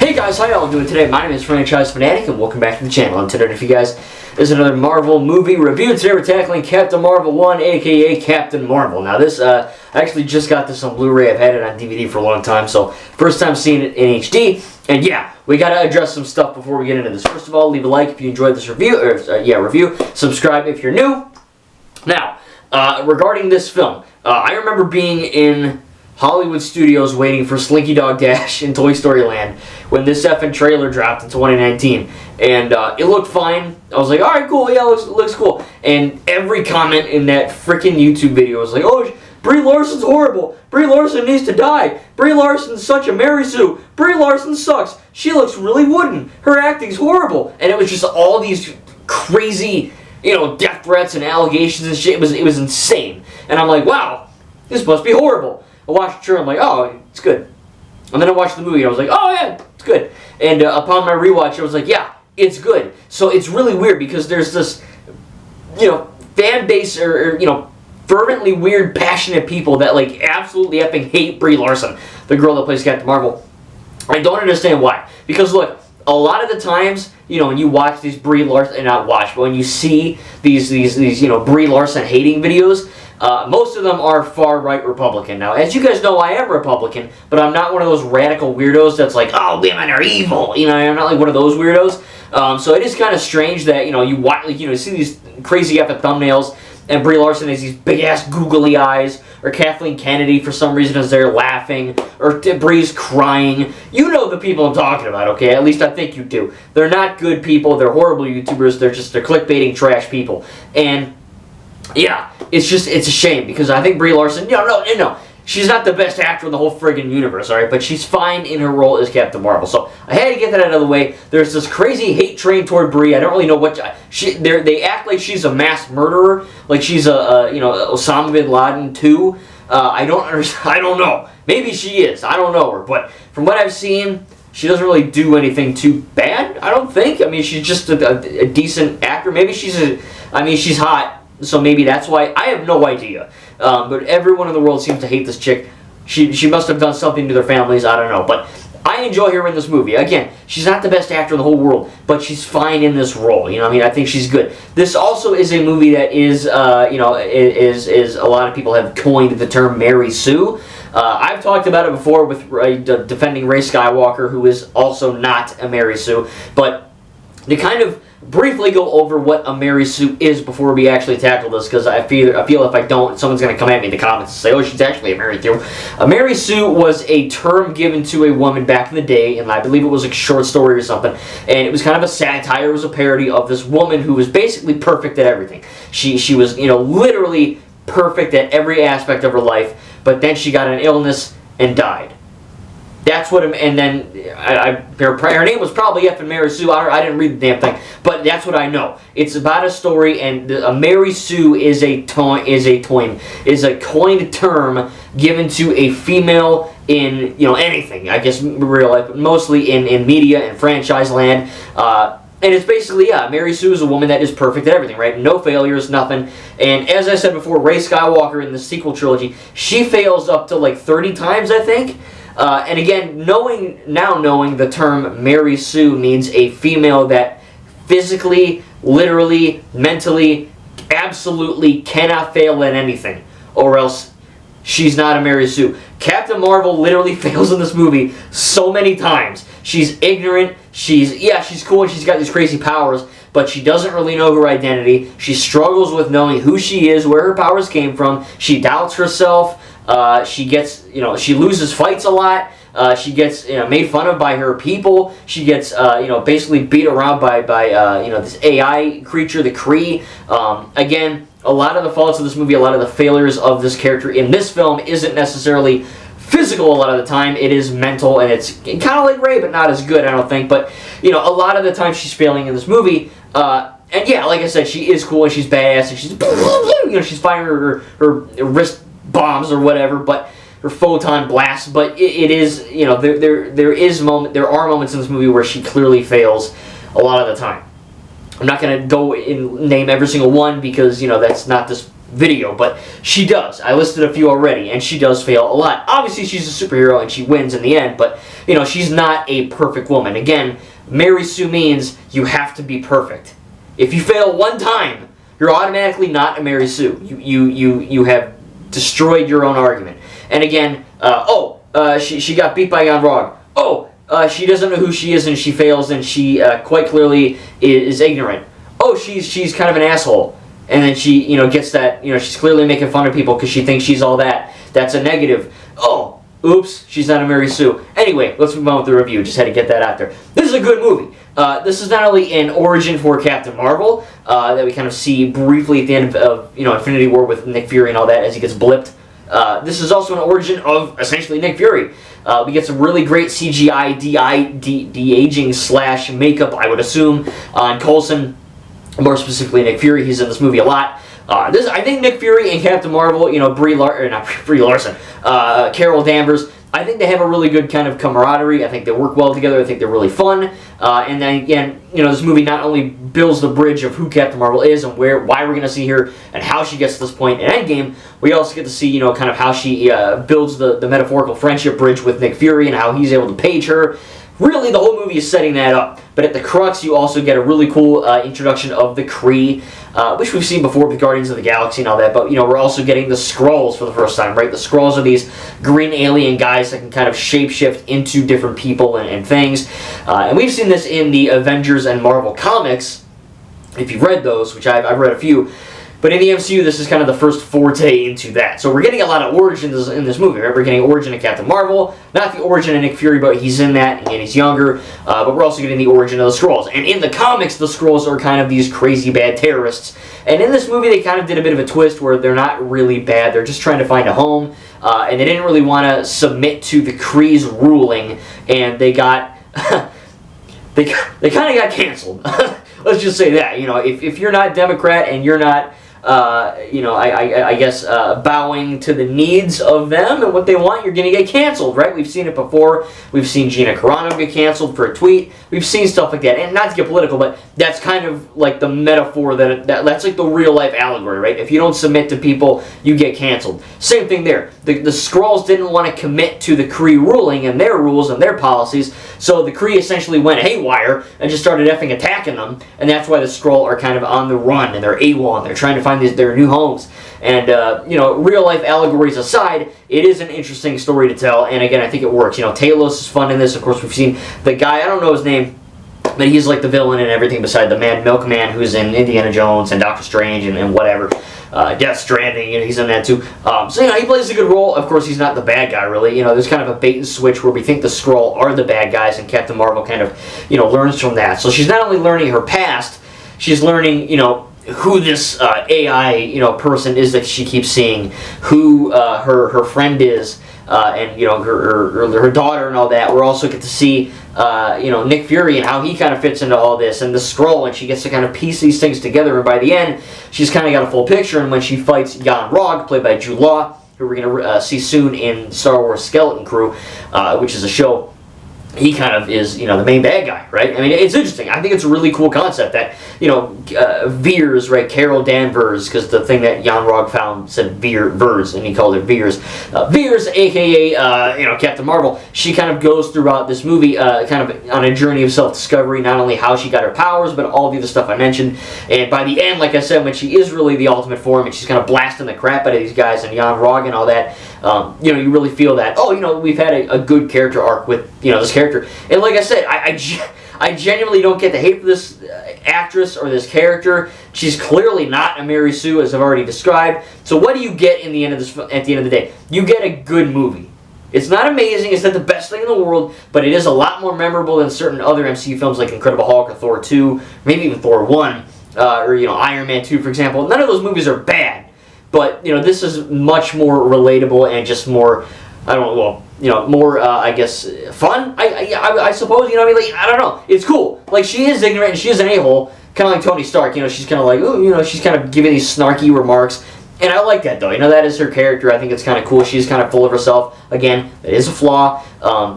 Hey guys, how y'all doing today? My name is Franchise Fanatic and welcome back to the channel. And today for you guys is another Marvel movie review. Today we're tackling Captain Marvel 1, aka Captain Marvel. Now this, I actually just got this on Blu-ray. I've had it on DVD for a long time, so first time seeing it in HD. And yeah, we gotta address some stuff before we get into this. First of all, leave a like if you enjoyed this review, review. Subscribe if you're new. Now, regarding this film, I remember being in Hollywood Studios waiting for Slinky Dog Dash in Toy Story Land when this effing trailer dropped in 2019, and it looked fine. I was like, alright, cool, yeah, looks cool. And every comment in that freaking YouTube video was like, oh, Brie Larson's horrible. Brie Larson needs to die. Brie Larson's such a Mary Sue. Brie Larson sucks. She looks really wooden. Her acting's horrible. And it was just all these crazy, death threats and allegations and shit. It was insane. And I'm like, wow, this must be horrible. I watched the trailer, I'm like, oh, it's good. And then I watched the movie, and I was like, oh, yeah, it's good. And upon my rewatch, I was like, yeah, it's good. So it's really weird because there's this, fan base or fervently weird, passionate people that, like, absolutely effing hate Brie Larson, the girl that plays Captain Marvel. I don't understand why. Because, look, a lot of the times, when you watch these Brie Larson, not watch, but when you see these Brie Larson hating videos, most of them are far-right Republican. Now, as you guys know, I am Republican, but I'm not one of those radical weirdos that's like, oh, women are evil. I'm not like one of those weirdos. So it is kind of strange that, you watch, you see these crazy effing thumbnails, and Brie Larson has these big-ass googly eyes, or Kathleen Kennedy, for some reason, is there laughing, or Brie's crying. You know the people I'm talking about, okay? At least I think you do. They're not good people. They're horrible YouTubers. They're clickbaiting trash people. And yeah, it's a shame because I think Brie Larson, no, she's not the best actor in the whole friggin' universe, alright? But she's fine in her role as Captain Marvel. So I had to get that out of the way. There's this crazy hate train toward Brie. I don't really know what they act like she's a mass murderer, like she's Osama bin Laden too. I don't know. Maybe she is. I don't know her, but from what I've seen, she doesn't really do anything too bad. I don't think. I mean, she's just a decent actor. Maybe she's hot. So maybe that's why. I have no idea. But everyone in the world seems to hate this chick. She must have done something to their families. I don't know. But I enjoy her in this movie. Again, she's not the best actor in the whole world, but she's fine in this role. I think she's good. This also is a movie that is, is a lot of people have coined the term Mary Sue. I've talked about it before with defending Rey Skywalker, who is also not a Mary Sue. But to kind of briefly go over what a Mary Sue is before we actually tackle this, because I feel if I don't, someone's going to come at me in the comments and say, oh, she's actually a Mary Sue. A Mary Sue was a term given to a woman back in the day, and I believe it was a short story or something, and it was kind of a satire. It was a parody of this woman who was basically perfect at everything. She was, literally perfect at every aspect of her life, but then she got an illness and died. That's what, and then her name was probably effing Mary Sue. I didn't read the damn thing, but that's what I know. It's about a story, and a Mary Sue is a coined term given to a female in anything. I guess real life, but mostly in media and franchise land. And it's basically, Mary Sue is a woman that is perfect at everything, right? No failures, nothing. And as I said before, Rey Skywalker in the sequel trilogy, she fails up to like 30 times, I think. And again, knowing the term Mary Sue means a female that physically, literally, mentally, absolutely cannot fail at anything, or else she's not a Mary Sue. Captain Marvel literally fails in this movie so many times. She's ignorant, she's cool and she's got these crazy powers, but she doesn't really know her identity. She struggles with knowing who she is, where her powers came from. She doubts herself. She gets, she loses fights a lot. She gets, made fun of by her people. She gets, basically beat around by this AI creature, the Kree. Again, a lot of the faults of this movie, a lot of the failures of this character in this film isn't necessarily physical a lot of the time. It is mental, and it's kind of like Rey, but not as good, I don't think. But, a lot of the time she's failing in this movie. And yeah, like I said, she is cool and she's badass and she's, she's firing her wrist bombs or whatever, but her photon blasts. But it is, there are moments in this movie where she clearly fails a lot of the time. I'm not going to go and name every single one because, that's not this video, but she does. I listed a few already, and she does fail a lot. Obviously, she's a superhero, and she wins in the end, but, you know, she's not a perfect woman. Again, Mary Sue means you have to be perfect. If you fail one time, you're automatically not a Mary Sue. You have destroyed your own argument. And again, she got beat by Jan Rog. She doesn't know who she is and she fails and she quite clearly is ignorant. She's kind of an asshole. And then she, gets that, she's clearly making fun of people because she thinks she's all that. That's a negative. Oops, she's not a Mary Sue. Anyway, let's move on with the review. Just had to get that out there. This is a good movie. This is not only an origin for Captain Marvel that we kind of see briefly at the end of Infinity War with Nick Fury and all that as he gets blipped. This is also an origin of essentially Nick Fury. We get some really great CGI de-aging / makeup, I would assume, on Coulson. More specifically, Nick Fury. He's in this movie a lot. I think Nick Fury and Captain Marvel, Brie Larson, Carol Danvers, I think they have a really good kind of camaraderie. I think they work well together. I think they're really fun. And then again, this movie not only builds the bridge of who Captain Marvel is and why we're going to see her and how she gets to this point in Endgame, we also get to see, kind of how she builds the metaphorical friendship bridge with Nick Fury and how he's able to page her. Really, the whole movie is setting that up. But at the crux, you also get a really cool introduction of the Kree, which we've seen before with Guardians of the Galaxy and all that. But, we're also getting the Skrulls for the first time, right? The Skrulls are these green alien guys that can kind of shapeshift into different people and things. And we've seen this in the Avengers and Marvel comics, if you've read those, which I've read a few. But in the MCU, this is kind of the first forte into that. So we're getting a lot of origins in this movie, right? We're getting origin of Captain Marvel, not the origin of Nick Fury, but he's in that, and he's younger. But we're also getting the origin of the Skrulls. And in the comics, the Skrulls are kind of these crazy bad terrorists. And in this movie, they kind of did a bit of a twist where they're not really bad. They're just trying to find a home. And they didn't really want to submit to the Kree's ruling. And they got... they kind of got canceled. Let's just say that. If you're not Democrat and you're not... I guess bowing to the needs of them and what they want, you're going to get canceled, right? We've seen it before. We've seen Gina Carano get canceled for a tweet. We've seen stuff like that. And not to get political, but that's kind of like the metaphor that's like the real life allegory, right? If you don't submit to people, you get canceled. Same thing there. The Skrulls didn't want to commit to the Kree ruling and their rules and their policies, so the Kree essentially went haywire and just started effing attacking them, and that's why the Skrull are kind of on the run and they're AWOL and they're trying to find their new homes. And, real life allegories aside, it is an interesting story to tell, and again, I think it works. Talos is fun in this. Of course, we've seen the guy, I don't know his name, but he's like the villain and everything beside the Mad Milkman who's in Indiana Jones and Doctor Strange and whatever. Death Stranding, he's in that too. So, he plays a good role. Of course, he's not the bad guy, really. There's kind of a bait and switch where we think the Skrull are the bad guys, and Captain Marvel kind of, learns from that. So she's not only learning her past, she's learning, who this AI, person is that she keeps seeing, who her friend is, and her daughter and all that. We're also get to see Nick Fury and how he kind of fits into all this, and the Skrull, and she gets to kind of piece these things together. And by the end, she's kind of got a full picture. And when she fights Jan Rog, played by Jude Law, who we're going to see soon in Star Wars Skeleton Crew, which is a show, he kind of is, the main bad guy, right? I mean, it's interesting. I think it's a really cool concept that, Veers, right? Carol Danvers, because the thing that Jan Rog found said Vers, and he called it Veers. Veers, a.k.a., Captain Marvel, she kind of goes throughout this movie kind of on a journey of self-discovery, not only how she got her powers, but all the other stuff I mentioned. And by the end, like I said, when she is really the ultimate form, and she's kind of blasting the crap out of these guys and Jan Rog and all that, you really feel that, we've had a good character arc with, this character. And like I said, I genuinely don't get the hate for this actress or this character. She's clearly not a Mary Sue, as I've already described. So what do you get in the end of this? At the end of the day, you get a good movie. It's not amazing. It's not the best thing in the world, but it is a lot more memorable than certain other MCU films like Incredible Hulk or Thor 2, maybe even Thor 1, or Iron Man 2, for example. None of those movies are bad, but this is much more relatable and just more. I don't know. More, I guess, fun, I suppose, I don't know. It's cool. Like, she is ignorant and she is an a-hole, kind of like Tony Stark, she's kind of like, ooh, she's kind of giving these snarky remarks, and I like that, though. That is her character. I think it's kind of cool. She's kind of full of herself. Again, that is a flaw.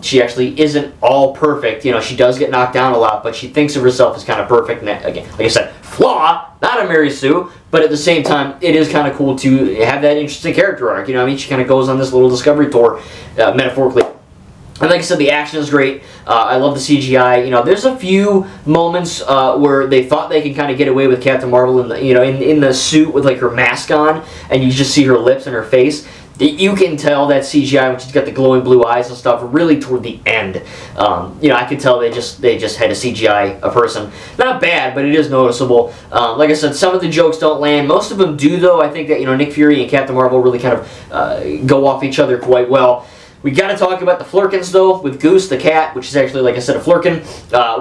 She actually isn't all perfect. She does get knocked down a lot, but she thinks of herself as kind of perfect, and that, again, like I said, flaw, not a Mary Sue, But at the same time, it is kind of cool to have that interesting character arc. You know what I mean? She kind of goes on this little discovery tour, metaphorically. And like I said, the action is great. I love the CGI. You know, there's a few moments where they thought they could kind of get away with Captain Marvel in the, you know, in the suit with like her mask on, and you just see her lips and her face. You can tell that CGI when she's got the glowing blue eyes and stuff. Really toward the end, you know, I could tell they just had a CGI a person. Not bad, but it is noticeable. Like I said, some of the jokes don't land. Most of them do, though. I think that, you know, Nick Fury and Captain Marvel really kind of go off each other quite well. We got to talk about the Flurkins, though, with Goose, the cat, which is actually, like I said, a Flurkin.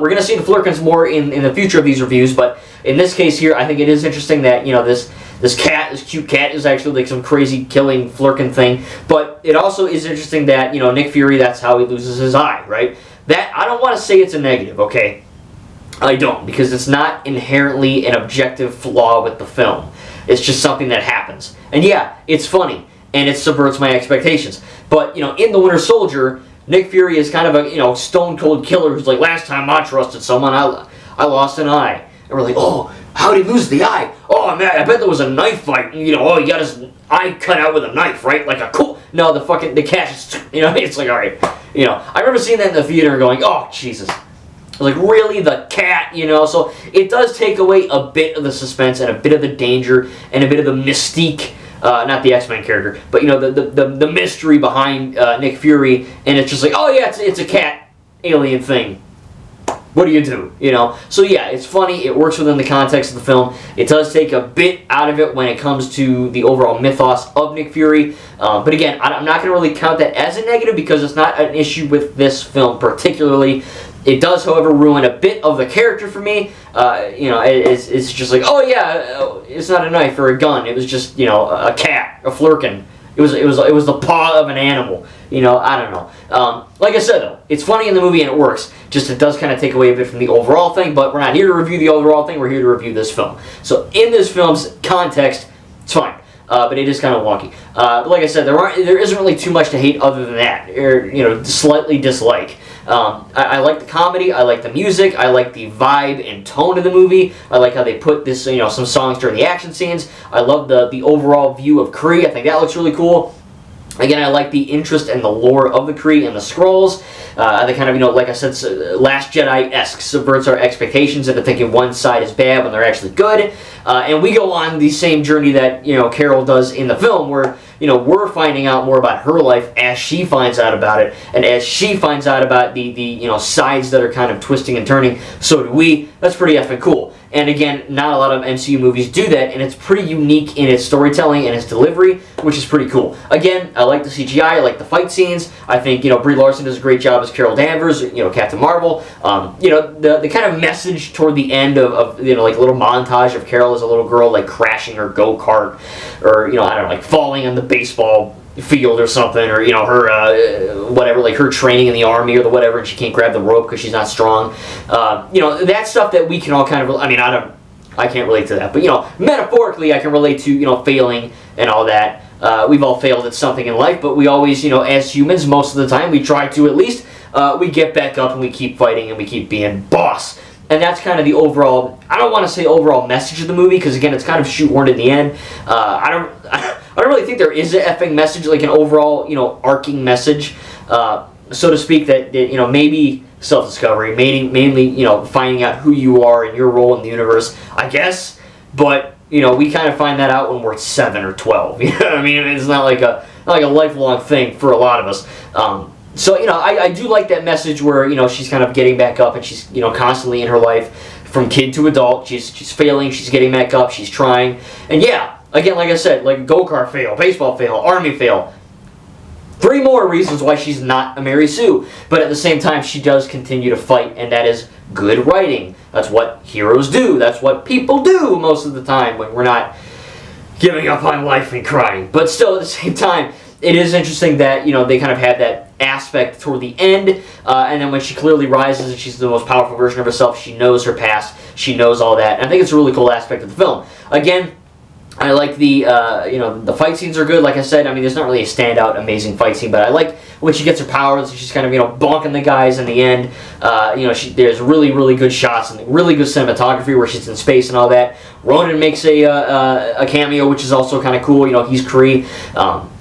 We're going to see the Flurkins more in the future of these reviews, but in this case here, I think it is interesting that, you know, this cat, this cute cat, is actually like some crazy killing Flurkin thing. But it also is interesting that, you know, Nick Fury, that's how he loses his eye, right? That, I don't want to say it's a negative, okay? I don't, because it's not inherently an objective flaw with the film. It's just something that happens. And yeah, it's funny, and it subverts my expectations. But, you know, in The Winter Soldier, Nick Fury is kind of a, you know, stone-cold killer who's like, last time I trusted someone, I lost an eye. And we're like, oh, how did he lose the eye? Oh, man, I bet there was a knife fight. You know, oh, he got his eye cut out with a knife, right? Like a cool... No, the cat is... You know, it's like, all right. You know, I remember seeing that in the theater and going, oh, Jesus. I was like, really? The cat? You know, so it does take away a bit of the suspense and a bit of the danger and a bit of the mystique. Not the X-Men character, but, you know, the mystery behind Nick Fury, and it's just like, oh yeah, it's a cat alien thing. What do you do? You know? So yeah, it's funny, it works within the context of the film. It does take a bit out of it when it comes to the overall mythos of Nick Fury. But again, I'm not going to really count that as a negative because it's not an issue with this film particularly. It does, however, ruin a bit of the character for me. You know, it's just like, oh yeah, it's not a knife or a gun. It was just, you know, a cat, a Flurkin. It was the paw of an animal. You know, I don't know. Like I said, though, it's funny in the movie and it works. Just it does kind of take away a bit from the overall thing. But we're not here to review the overall thing. We're here to review this film. So in this film's context, it's fine. But it is kind of wonky. But like I said, there isn't really too much to hate other than that, or, you know, slightly dislike. I like the comedy, I like the music, I like the vibe and tone of the movie. I like how they put this, you know, some songs during the action scenes. I love the overall view of Kree. I think that looks really cool. Again, I like the interest and the lore of the Kree and the Skrulls. They kind of, you know, like I said, Last Jedi-esque, subverts our expectations into thinking one side is bad when they're actually good. And we go on the same journey that, you know, Carol does in the film, where, you know, we're finding out more about her life as she finds out about it, and as she finds out about the you know, sides that are kind of twisting and turning, so do we. That's pretty effing cool. And again, not a lot of MCU movies do that, and it's pretty unique in its storytelling and its delivery, which is pretty cool. Again, I like the CGI, I like the fight scenes. I think, you know, Brie Larson does a great job as Carol Danvers, you know, Captain Marvel. You know, the kind of message toward the end of, you know, like a little montage of Carol as a little girl, like crashing her go-kart, or, you know, I don't know, like falling on the baseball field or something, or, you know, her whatever, like her training in the army or the whatever, and she can't grab the rope because she's not strong. You know, that's stuff that we can all kind of, I mean, I can't relate to that, but, you know, metaphorically I can relate to, you know, failing and all that. We've all failed at something in life, but we always, you know, as humans, most of the time we try to, at least we get back up and we keep fighting and we keep being boss. And that's kind of the overall, I don't want to say overall message of the movie, because again, it's kind of shoehorned in the end. I don't really think there is an effing message, like an overall, you know, arcing message, so to speak, that you know, maybe self-discovery, mainly, you know, finding out who you are and your role in the universe, I guess. But, you know, we kind of find that out when we're 7 or 12. You know what I mean? It's not like a lifelong thing for a lot of us. So, you know, I do like that message where, you know, she's kind of getting back up, and she's, you know, constantly in her life, from kid to adult, she's failing, she's getting back up, she's trying. And yeah, again, like I said, like go-kart fail, baseball fail, army fail. 3 more reasons why she's not a Mary Sue. But at the same time, she does continue to fight, and that is good writing. That's what heroes do. That's what people do most of the time when we're not giving up on life and crying. But still, at the same time, it is interesting that, you know, they kind of have that aspect toward the end, and then when she clearly rises and she's the most powerful version of herself, she knows her past, she knows all that. And I think it's a really cool aspect of the film. Again, I like the, the fight scenes are good. Like I said, I mean, there's not really a standout amazing fight scene, but I like when she gets her powers, she's kind of, bonking the guys in the end. There's really, really good shots and really good cinematography where she's in space and all that. Ronan makes a cameo, which is also kind of cool. He's Kree.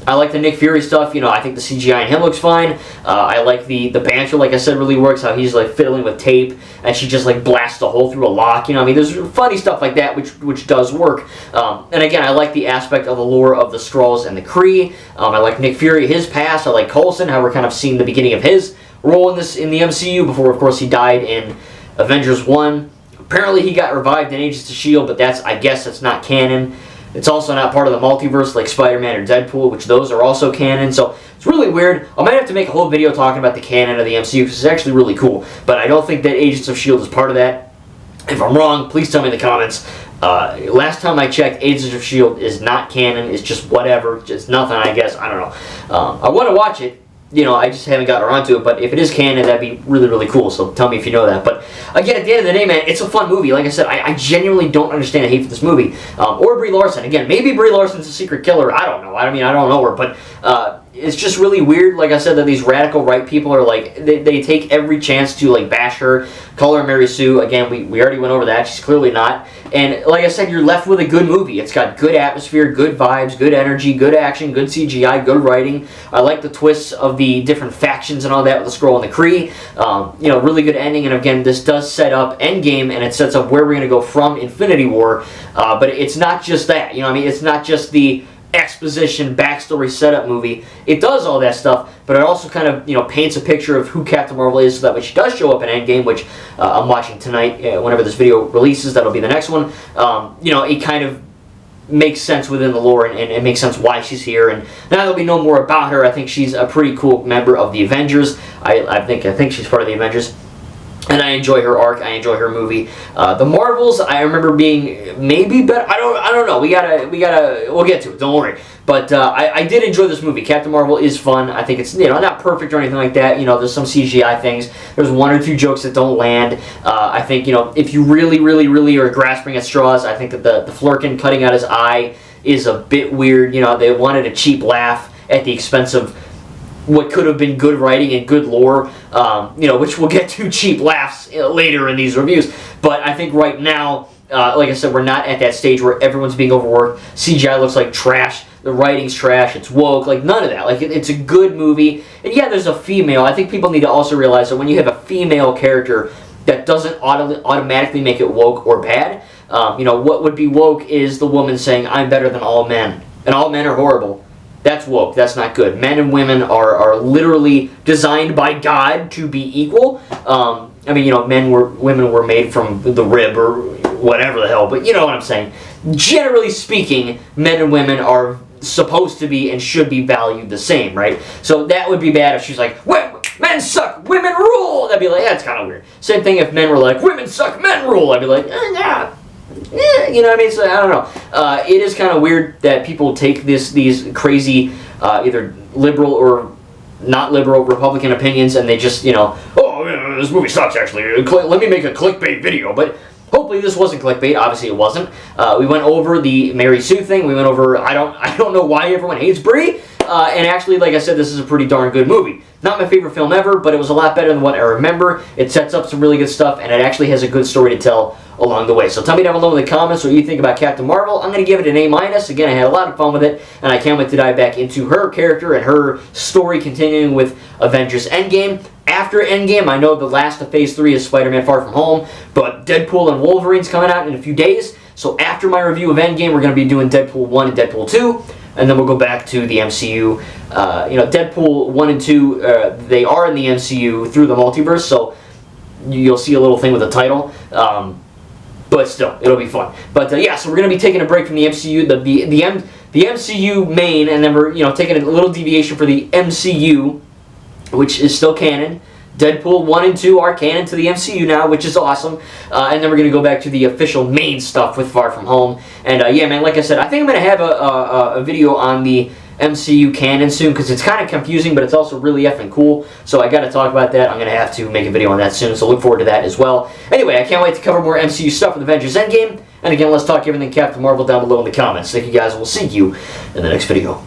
I like the Nick Fury stuff. I think the CGI in him looks fine. I like the banter, like I said, really works. How he's like fiddling with tape and she just like blasts a hole through a lock. I mean, there's funny stuff like that, which does work. And again, I like the aspect of the lore of the Skrulls and the Kree. I like Nick Fury, his past. I like Coulson, how we're kind of seeing the beginning of his role in the MCU before, of course, he died in Avengers 1. Apparently, he got revived in Agents of S.H.I.E.L.D., but I guess that's not canon. It's also not part of the multiverse like Spider-Man or Deadpool, which those are also canon. So it's really weird. I might have to make a whole video talking about the canon of the MCU because it's actually really cool. But I don't think that Agents of S.H.I.E.L.D. is part of that. If I'm wrong, please tell me in the comments. Last time I checked, Agents of S.H.I.E.L.D. is not canon. It's just whatever. Just nothing, I guess. I don't know. I want to watch it. I just haven't gotten around to it, but if it is canon, that'd be really, really cool, so tell me if you know that. But again, at the end of the day, man, it's a fun movie. Like I said, I genuinely don't understand the hate for this movie. Or Brie Larson. Again, maybe Brie Larson's a secret killer. I don't know. I don't know her, but it's just really weird, like I said, that these radical right people are like, they take every chance to like bash her, call her Mary Sue. Again, we already went over that. She's clearly not. And like I said, you're left with a good movie. It's got good atmosphere, good vibes, good energy, good action, good CGI, good writing. I like the twists of the different factions and all that with the Skrull and the Kree. Really good ending. And again, this does set up Endgame, and it sets up where we're going to go from Infinity War. But it's not just that. It's not just the exposition, backstory, setup movie. It does all that stuff, but it also kind of, paints a picture of who Captain Marvel is, so that when she does show up in Endgame, which I'm watching tonight, whenever this video releases, that'll be the next one, it kind of makes sense within the lore, and it makes sense why she's here. And now that we know more about her, I think she's a pretty cool member of the Avengers. I think she's part of the Avengers. And I enjoy her arc. I enjoy her movie. The Marvels, I remember being maybe better. I don't know. We'll get to it. Don't worry. But I did enjoy this movie. Captain Marvel is fun. I think it's not perfect or anything like that. There's some CGI things. There's one or two jokes that don't land. I think if you really, really, really are grasping at straws, I think that the Flerken cutting out his eye is a bit weird. They wanted a cheap laugh at the expense of what could have been good writing and good lore, which we'll get to cheap laughs later in these reviews. But I think right now, like I said, we're not at that stage where everyone's being overworked. CGI looks like trash. The writing's trash. It's woke. Like, none of that. Like, it's a good movie. And yeah, there's a female. I think people need to also realize that when you have a female character, that doesn't automatically make it woke or bad. What would be woke is the woman saying, "I'm better than all men, and all men are horrible." That's woke. That's not good. Men and women are literally designed by God to be equal. Women were made from the rib or whatever the hell, but you know what I'm saying. Generally speaking, men and women are supposed to be and should be valued the same, right? So that would be bad if she's like, men suck, women rule. That'd be like, that's kind of weird. Same thing if men were like, women suck, men rule. I'd be like, yeah. You know what I mean? So I don't know. It is kind of weird that people take these crazy, either liberal or not liberal Republican opinions, and they just, this movie sucks actually. Let me make a clickbait video. But hopefully this wasn't clickbait. Obviously it wasn't. We went over the Mary Sue thing. We went over, I don't know why everyone hates Brie. And actually, like I said, this is a pretty darn good movie. Not my favorite film ever, but it was a lot better than what I remember. It sets up some really good stuff, and it actually has a good story to tell along the way. So tell me down below in the comments what you think about Captain Marvel. I'm going to give it an A-. Again, I had a lot of fun with it, and I can't wait to dive back into her character and her story, continuing with Avengers Endgame. After Endgame, I know the last of Phase 3 is Spider-Man Far From Home, but Deadpool and Wolverine's coming out in a few days. So after my review of Endgame, we're going to be doing Deadpool 1 and Deadpool 2. And then we'll go back to the MCU. Deadpool 1 and 2, they are in the MCU through the multiverse, so you'll see a little thing with the title. But still, it'll be fun. But yeah, so we're going to be taking a break from the MCU, the MCU main, and then we're taking a little deviation for the MCU, which is still canon. Deadpool 1 and 2 are canon to the MCU now, which is awesome. And then we're going to go back to the official main stuff with Far From Home. And yeah, man, like I said, I think I'm going to have a video on the MCU canon soon, because it's kind of confusing, but it's also really effing cool. So I got to talk about that. I'm going to have to make a video on that soon, so look forward to that as well. Anyway, I can't wait to cover more MCU stuff with Avengers Endgame. And again, let's talk everything Captain Marvel down below in the comments. Thank you guys, we'll see you in the next video.